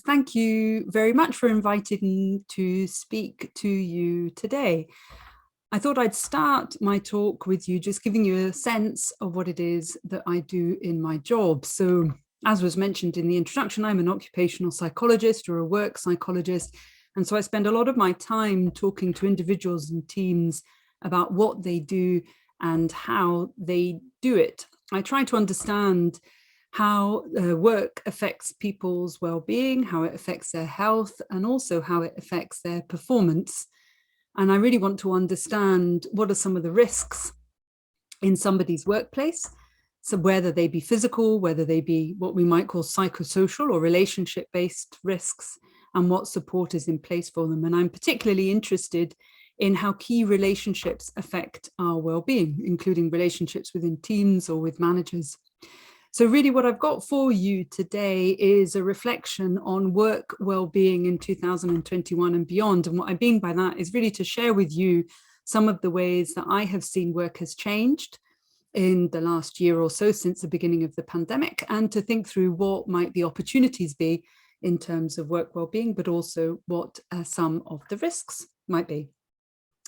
Thank you very much for inviting me to speak to you today. I thought I'd start my talk with you just giving you a sense of what it is that I do in my job. So, as was mentioned in the introduction, I'm an occupational psychologist or a work psychologist. And so I spend a lot of my time talking to individuals and teams about what they do and how they do it. I try to understand how work affects people's well-being, how it affects their health, and also how it affects their performance. And I really want to understand what are some of the risks in somebody's workplace. So whether they be physical, whether they be what we might call psychosocial or relationship-based risks, and what support is in place for them. And I'm particularly interested in how key relationships affect our well-being, including relationships within teams or with managers. So really what I've got for you today is a reflection on work well-being in 2021 and beyond. And what I mean by that is really to share with you some of the ways that I have seen work has changed in the last year or so since the beginning of the pandemic, and to think through what might the opportunities be in terms of work well-being, but also what some of the risks might be.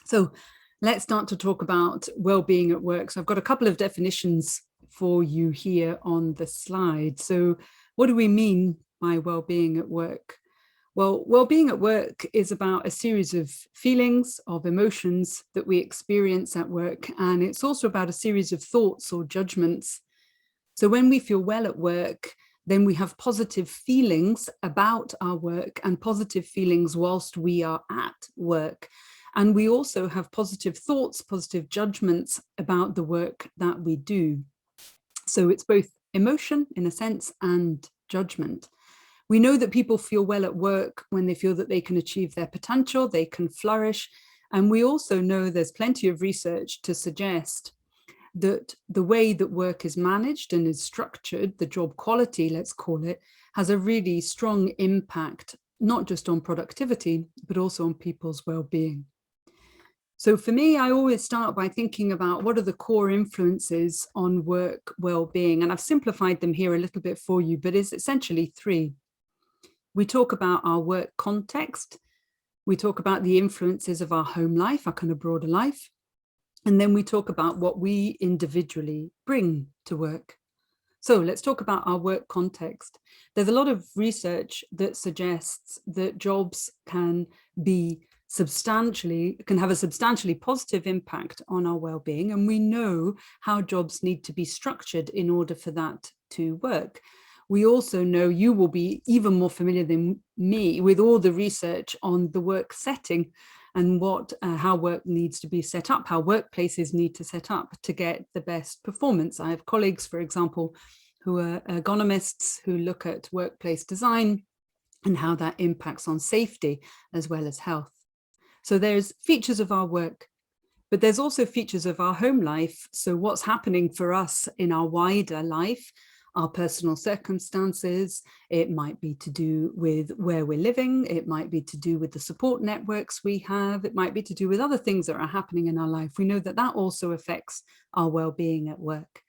So let's start to talk about well-being at work. So I've got a couple of definitions for you here on the slide. So what do we mean by well-being at work? Well, well-being at work is about a series of feelings, of emotions that we experience at work. And it's also about a series of thoughts or judgments. So when we feel well at work, then we have positive feelings about our work and positive feelings whilst we are at work. And we also have positive thoughts, positive judgments about the work that we do. So it's both emotion in a sense and judgment. We know that people feel well at work when they feel that they can achieve their potential, they can flourish. And we also know there's plenty of research to suggest that the way that work is managed and is structured, the job quality, let's call it, has a really strong impact, not just on productivity, but also on people's well-being. So for me, I always start by thinking about what are the core influences on work well-being. And I've simplified them here a little bit for you, but it's essentially three. We talk about our work context. We talk about the influences of our home life, our kind of broader life. And then we talk about what we individually bring to work. So let's talk about our work context. There's a lot of research that suggests that jobs can have a substantially positive impact on our well-being, and we know how jobs need to be structured in order for that to work. We also know, you will be even more familiar than me with all the research on the work setting and how work needs to be set up, how workplaces need to set up to get the best performance. I have colleagues, for example, who are ergonomists who look at workplace design and how that impacts on safety as well as health. So there's features of our work, but there's also features of our home life. So what's happening for us in our wider life, our personal circumstances, it might be to do with where we're living, it might be to do with the support networks we have, it might be to do with other things that are happening in our life. We know that that also affects our well-being at work.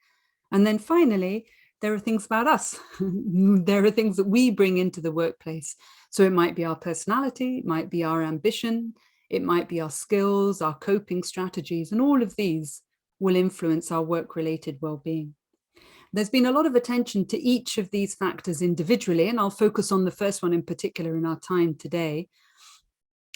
And then finally, there are things about us. There are things that we bring into the workplace. So it might be our personality, it might be our ambition, it might be our skills, our coping strategies, and all of these will influence our work-related well-being. There's been a lot of attention to each of these factors individually, and I'll focus on the first one in particular in our time today.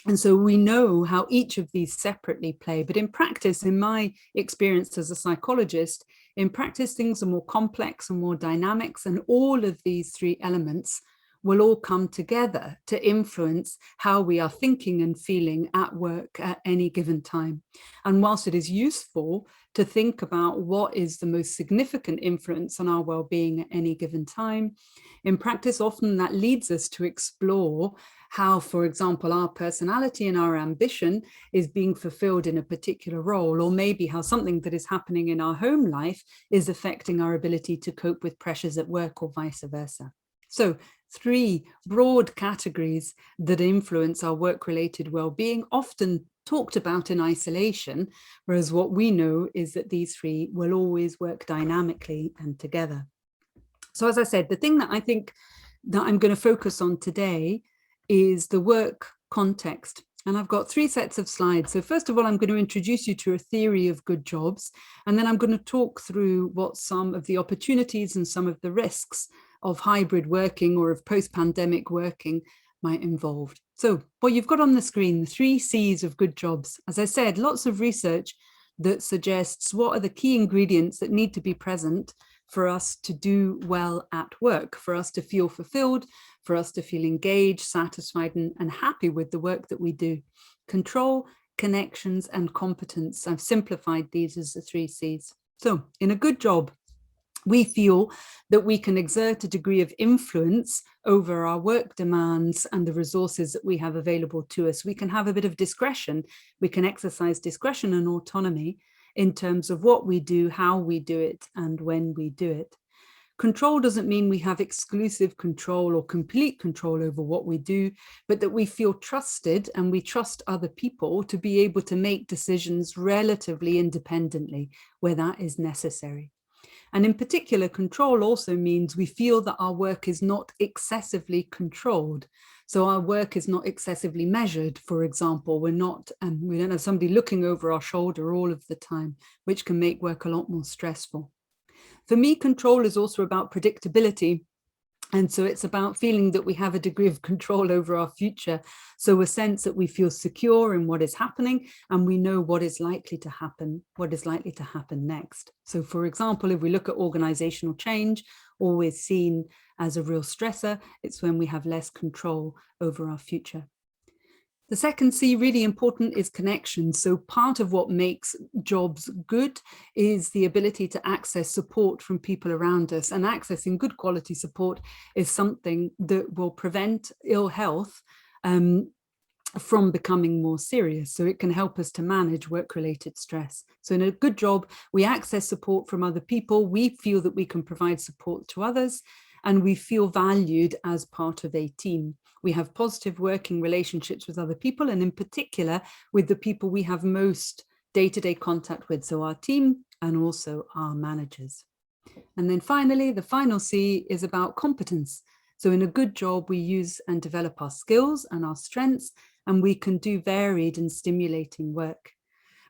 And so we know how each of these separately play, but in practice, in my experience as a psychologist, in practice, things are more complex and more dynamics, and all of these three elements will all come together to influence how we are thinking and feeling at work at any given time. And whilst it is useful to think about what is the most significant influence on our well-being at any given time, in practice, often that leads us to explore how, for example, our personality and our ambition is being fulfilled in a particular role, or maybe how something that is happening in our home life is affecting our ability to cope with pressures at work, or vice versa. So three broad categories that influence our work-related well-being, often talked about in isolation, whereas what we know is that these three will always work dynamically and together. So as I said, the thing that I think that I'm going to focus on today is the work context. And I've got 3 sets of slides. So first of all, I'm going to introduce you to a theory of good jobs. And then I'm going to talk through what some of the opportunities and some of the risks of hybrid working or of post-pandemic working might involve. So what you've got on the screen, the 3 C's of good jobs. As I said, lots of research that suggests what are the key ingredients that need to be present for us to do well at work, for us to feel fulfilled, for us to feel engaged, satisfied, and happy with the work that we do. Control, connections, and competence. I've simplified these as the 3 C's. So in a good job, we feel that we can exert a degree of influence over our work demands and the resources that we have available to us. We can have a bit of discretion. We can exercise discretion and autonomy in terms of what we do, how we do it, and when we do it. Control doesn't mean we have exclusive control or complete control over what we do, but that we feel trusted and we trust other people to be able to make decisions relatively independently where that is necessary. And in particular, control also means we feel that our work is not excessively controlled. So our work is not excessively measured, for example. We don't have somebody looking over our shoulder all of the time, which can make work a lot more stressful. For me, control is also about predictability. And so it's about feeling that we have a degree of control over our future. So a sense that we feel secure in what is happening and we know what is likely to happen next. So for example, if we look at organizational change, always seen as a real stressor, it's when we have less control over our future. The second C, really important, is connection. So part of what makes jobs good is the ability to access support from people around us. And accessing good quality support is something that will prevent ill health from becoming more serious. So it can help us to manage work-related stress. So in a good job, we access support from other people. We feel that we can provide support to others, and we feel valued as part of a team. We have positive working relationships with other people, and in particular with the people we have most day-to-day contact with, so our team and also our managers. And then finally, the final C is about competence. So in a good job, we use and develop our skills and our strengths, and we can do varied and stimulating work.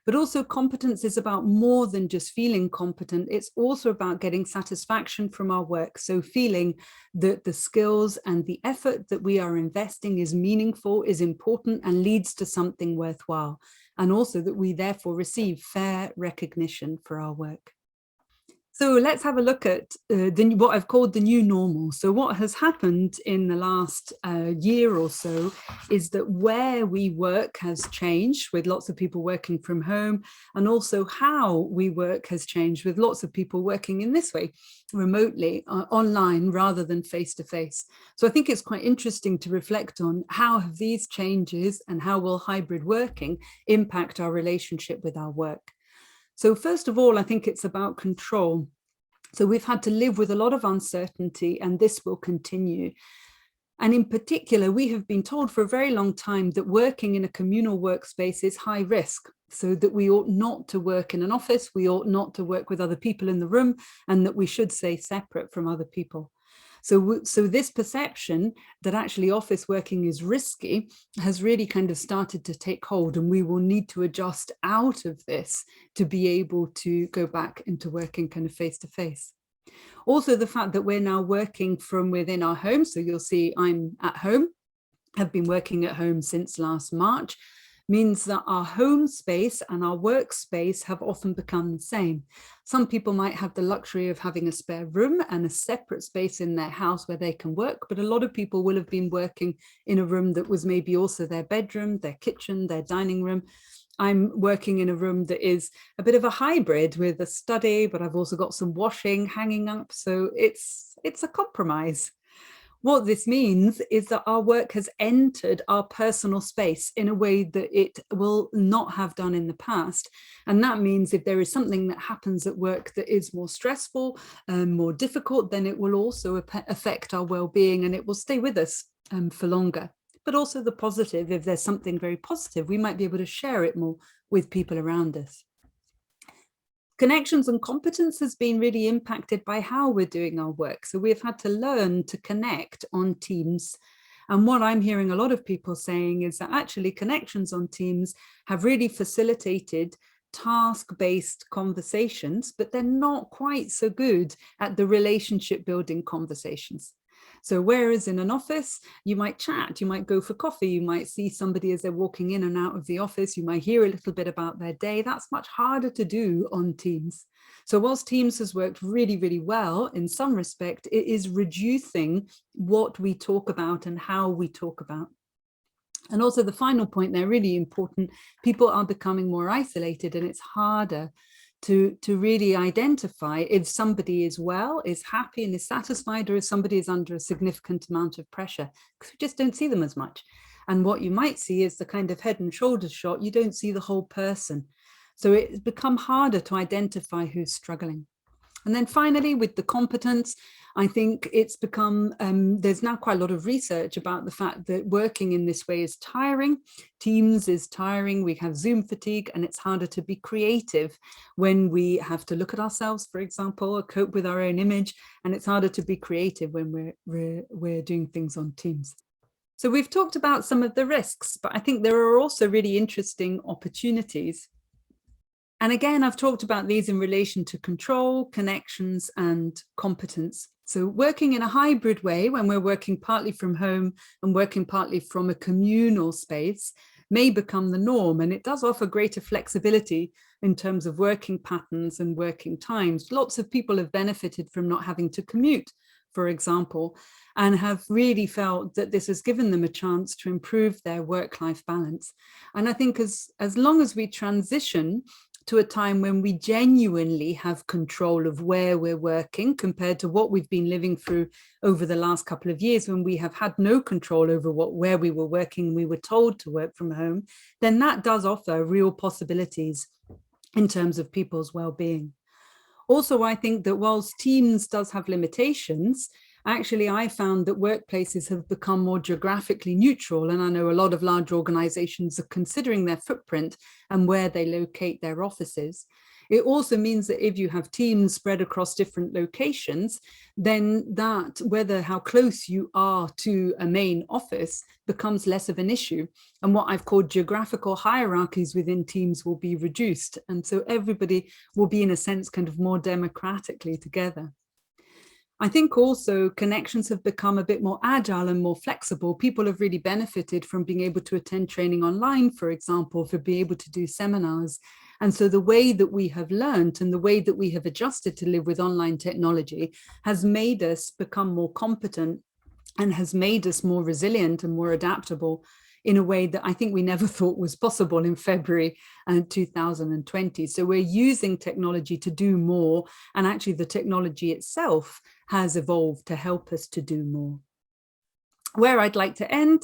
But also competence is about more than just feeling competent. It's also about getting satisfaction from our work. So feeling that the skills and the effort that we are investing is meaningful, is important, and leads to something worthwhile. And also that we therefore receive fair recognition for our work. So let's have a look at what I've called the new normal. So what has happened in the last year or so is that where we work has changed, with lots of people working from home, and also how we work has changed, with lots of people working in this way, remotely, online rather than face-to-face. So I think it's quite interesting to reflect on how have these changes and how will hybrid working impact our relationship with our work. So first of all, I think it's about control. So we've had to live with a lot of uncertainty, and this will continue. And in particular, we have been told for a very long time that working in a communal workspace is high risk, so that we ought not to work in an office, we ought not to work with other people in the room, and that we should stay separate from other people. So this perception that actually office working is risky has really kind of started to take hold, and we will need to adjust out of this to be able to go back into working kind of face to face. Also, the fact that we're now working from within our home. So you'll see I'm at home, have been working at home since last March, means that our home space and our workspace have often become the same. Some people might have the luxury of having a spare room and a separate space in their house where they can work, but a lot of people will have been working in a room that was maybe also their bedroom, their kitchen, their dining room. I'm working in a room that is a bit of a hybrid with a study, but I've also got some washing hanging up. So it's a compromise. What this means is that our work has entered our personal space in a way that it will not have done in the past. And that means if there is something that happens at work that is more stressful, more difficult, then it will also affect our well-being, and it will stay with us for longer. But also the positive, if there's something very positive, we might be able to share it more with people around us. Connections and competence has been really impacted by how we're doing our work. So we've had to learn to connect on Teams. And what I'm hearing a lot of people saying is that actually connections on Teams have really facilitated task-based conversations, but they're not quite so good at the relationship building conversations. So whereas in an office, you might chat, you might go for coffee, you might see somebody as they're walking in and out of the office, you might hear a little bit about their day. That's much harder to do on Teams. So whilst Teams has worked really, really well in some respect, it is reducing what we talk about and how we talk about. And also the final point there, really important, people are becoming more isolated, and it's harder to really identify if somebody is well, is happy and is satisfied, or if somebody is under a significant amount of pressure, because we just don't see them as much. And what you might see is the kind of head and shoulders shot. You don't see the whole person. So it's become harder to identify who's struggling. And then finally, with the competence, I think it's become, there's now quite a lot of research about the fact that working in this way is tiring. Teams is tiring, we have Zoom fatigue, and it's harder to be creative when we have to look at ourselves, for example, or cope with our own image, and it's harder to be creative when we're doing things on Teams. So we've talked about some of the risks, but I think there are also really interesting opportunities. And again, I've talked about these in relation to control, connections, and competence. So working in a hybrid way, when we're working partly from home and working partly from a communal space, may become the norm. And it does offer greater flexibility in terms of working patterns and working times. Lots of people have benefited from not having to commute, for example, and have really felt that this has given them a chance to improve their work-life balance. And I think as long as we transition to a time when we genuinely have control of where we're working compared to what we've been living through over the last couple of years, when we have had no control over where we were working, we were told to work from home, then that does offer real possibilities in terms of people's well-being. Also, I think that whilst Teams does have limitations, actually, I found that workplaces have become more geographically neutral, and I know a lot of large organizations are considering their footprint and where they locate their offices. It also means that if you have teams spread across different locations, then that, whether how close you are to a main office, becomes less of an issue. And what I've called geographical hierarchies within teams will be reduced. And so everybody will be, in a sense, kind of more democratically together. I think also connections have become a bit more agile and more flexible. People have really benefited from being able to attend training online, for example, for being able to do seminars. And so the way that we have learned and the way that we have adjusted to live with online technology has made us become more competent and has made us more resilient and more adaptable in a way that I think we never thought was possible in February 2020. So we're using technology to do more, and actually the technology itself has evolved to help us to do more. Where I'd like to end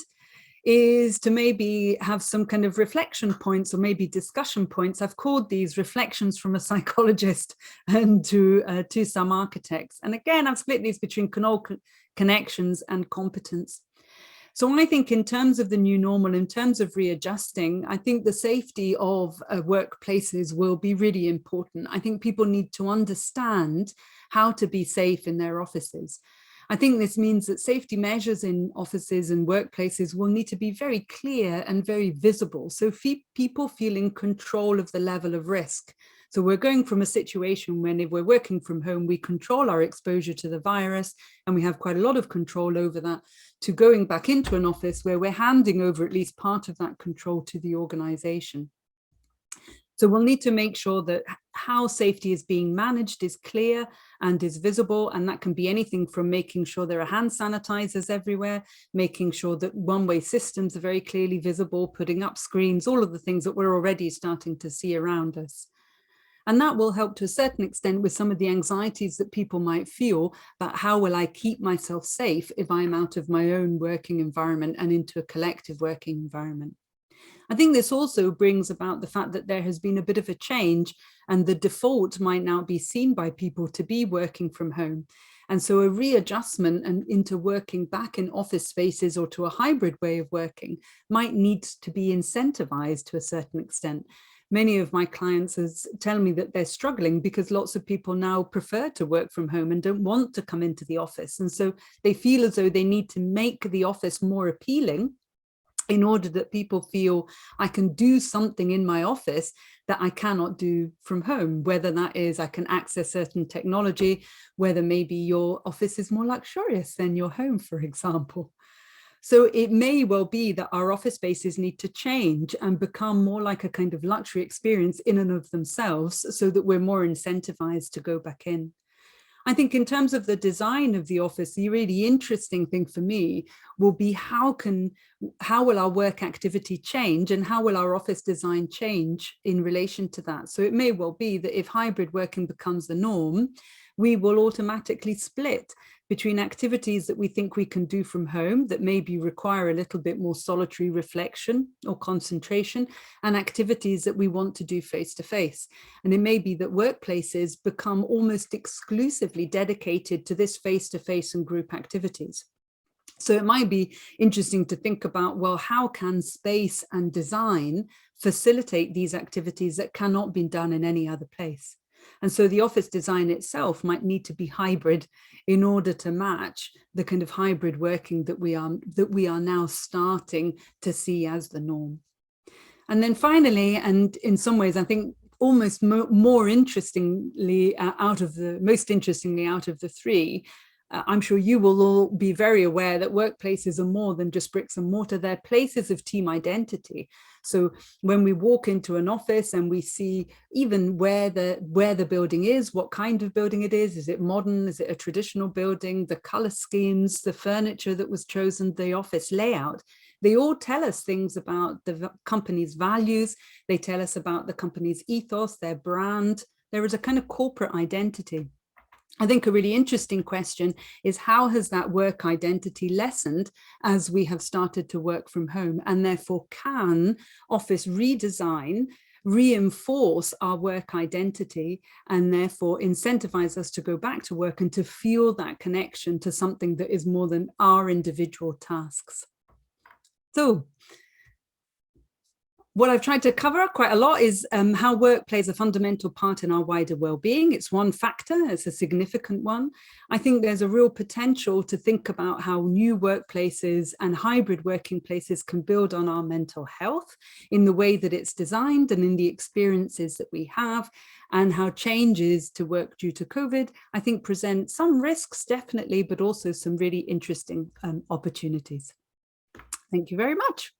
is to maybe have some kind of reflection points or maybe discussion points. I've called these reflections from a psychologist and to some architects. And again, I've split these between connections and competence. So I think in terms of the new normal, in terms of readjusting, I think the safety of workplaces will be really important. I think people need to understand how to be safe in their offices. I think this means that safety measures in offices and workplaces will need to be very clear and very visible, so people feel in control of the level of risk. So we're going from a situation when, if we're working from home, we control our exposure to the virus and we have quite a lot of control over that, to going back into an office where we're handing over at least part of that control to the organization. So we'll need to make sure that how safety is being managed is clear and is visible. And that can be anything from making sure there are hand sanitizers everywhere, making sure that one-way systems are very clearly visible, putting up screens, all of the things that we're already starting to see around us. And that will help to a certain extent with some of the anxieties that people might feel about how will I keep myself safe if I'm out of my own working environment and into a collective working environment. I think this also brings about the fact that there has been a bit of a change, and the default might now be seen by people to be working from home. And so a readjustment and into working back in office spaces or to a hybrid way of working might need to be incentivized to a certain extent, many of my clients tell me that they're struggling because lots of people now prefer to work from home and don't want to come into the office. And so they feel as though they need to make the office more appealing in order that people feel I can do something in my office that I cannot do from home, whether that is I can access certain technology, whether maybe your office is more luxurious than your home, for example. So it may well be that our office spaces need to change and become more like a kind of luxury experience in and of themselves, so that we're more incentivized to go back in. I think in terms of the design of the office, the really interesting thing for me will be how will our work activity change, and how will our office design change in relation to that? So it may well be that if hybrid working becomes the norm, we will automatically split between activities that we think we can do from home that maybe require a little bit more solitary reflection or concentration, and activities that we want to do face to face. And it may be that workplaces become almost exclusively dedicated to this face to face and group activities. So it might be interesting to think about, well, how can space and design facilitate these activities that cannot be done in any other place? And so the office design itself might need to be hybrid in order to match the kind of hybrid working that we are now starting to see as the norm. And then finally, and in some ways, I think almost more interestingly, most interestingly out of the three, I'm sure you will all be very aware that workplaces are more than just bricks and mortar. They're places of team identity. So when we walk into an office and we see even where the building is, what kind of building it is it modern, is it a traditional building, the color schemes, the furniture that was chosen, the office layout, they all tell us things about the company's values. They tell us about the company's ethos, their brand. There is a kind of corporate identity. I think a really interesting question is, how has that work identity lessened as we have started to work from home? And therefore, can office redesign reinforce our work identity and therefore incentivize us to go back to work and to feel that connection to something that is more than our individual tasks? So what I've tried to cover quite a lot is how work plays a fundamental part in our wider well-being. It's one factor, it's a significant one. I think there's a real potential to think about how new workplaces and hybrid working places can build on our mental health in the way that it's designed and in the experiences that we have, and how changes to work due to COVID, I think, present some risks, definitely, but also some really interesting opportunities. Thank you very much.